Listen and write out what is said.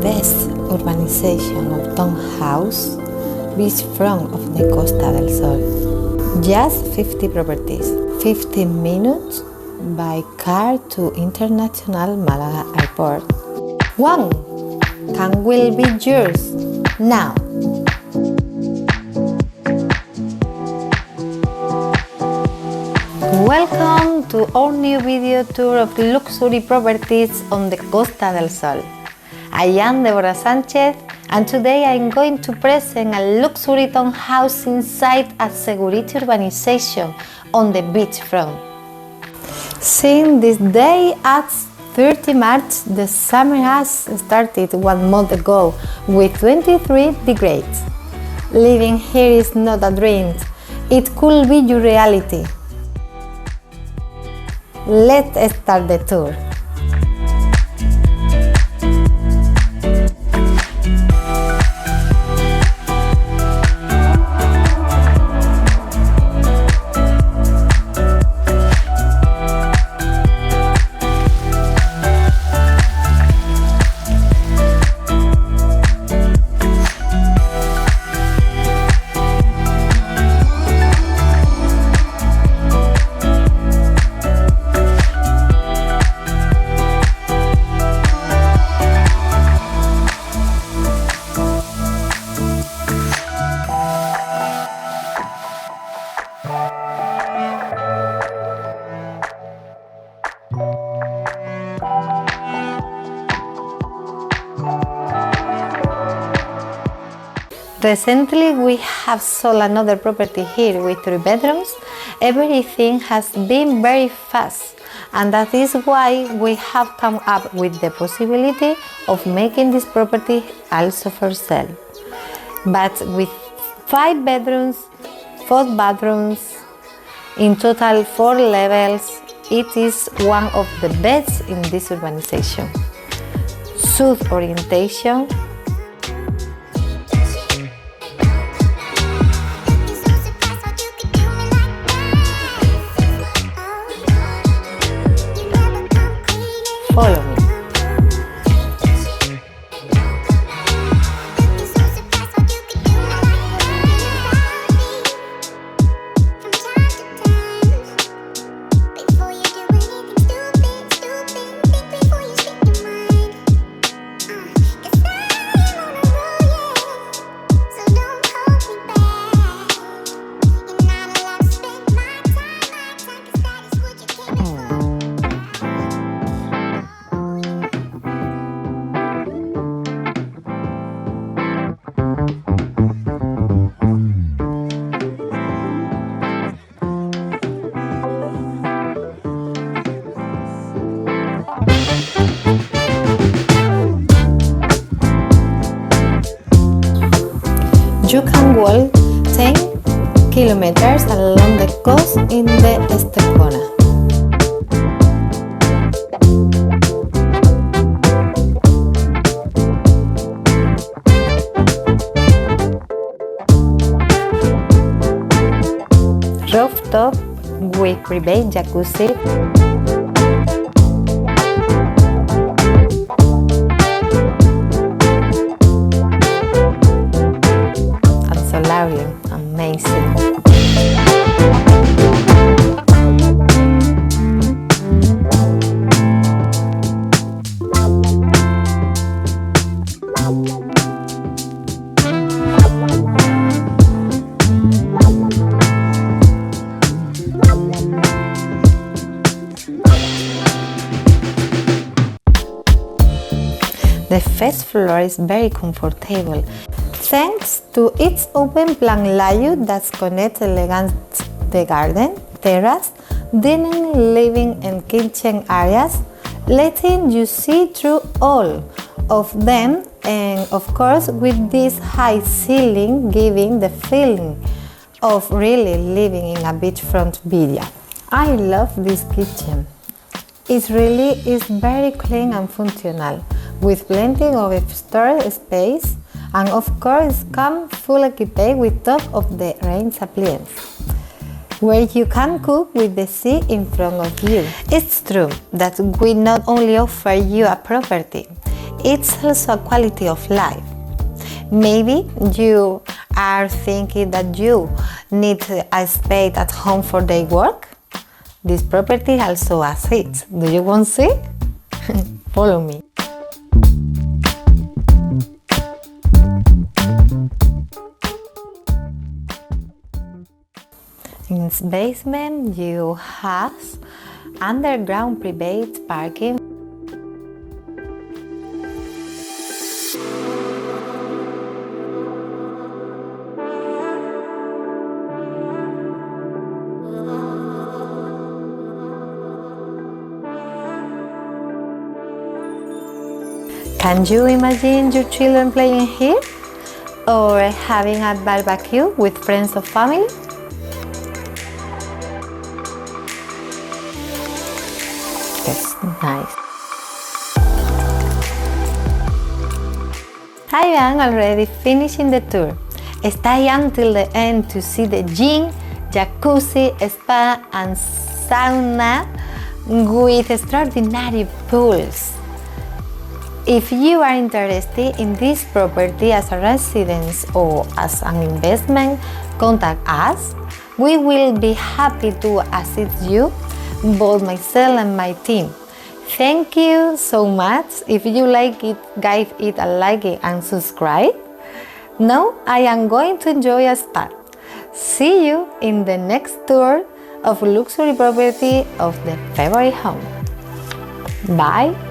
best urbanization of townhouse, beachfront of the Costa del Sol. Just 50 properties, 15 minutes by car to International Malaga Airport. One can will be yours now. Welcome to our new video tour of luxury properties on the Costa del Sol. I am Deborah Sanchez and today I am going to present a luxury townhouse inside a security urbanization on the beachfront. Since this day at 30 March, the summer has started 1 month ago with 23 degrees. Living here is not a dream, it could be your reality. Let's start the tour. Recently, we have sold another property here with 3 bedrooms. Everything has been very fast, and that is why we have come up with the possibility of making this property also for sale. But with 5 bedrooms, 4 bathrooms, in total 4 levels, it is one of the best in this urbanization. South orientation, follow me. You can walk 10 kilometers along the coast in the Estepona. Rooftop with private jacuzzi. Amazing. The first floor is very comfortable, thanks to its open plan layout that connects elegant the garden, terrace, dining, living and kitchen areas, letting you see through all of them, and of course with this high ceiling giving the feeling of really living in a beachfront villa. I love this kitchen. It really is very clean and functional, with plenty of storage space, and of course come full equipped with top-of-the-range appliances, where you can cook with the sea in front of you. It's true that we not only offer you a property, it's also a quality of life. Maybe you are thinking that you need a space at home for their work. This property also has it. Do you want to see? Follow me. In its basement, you have underground private parking. Can you imagine your children playing here? Or having a barbecue with friends or family? Yes, nice. I am already finishing the tour. Stay until the end to see the gym, jacuzzi, spa and sauna with extraordinary pools. If you are interested in this property as a residence or as an investment, contact us. We will be happy to assist you, both myself and my team. Thank you so much. If you like it, give it a like and subscribe. Now I am going to enjoy a spa. See you in the next tour of luxury property of the favorite home. Bye.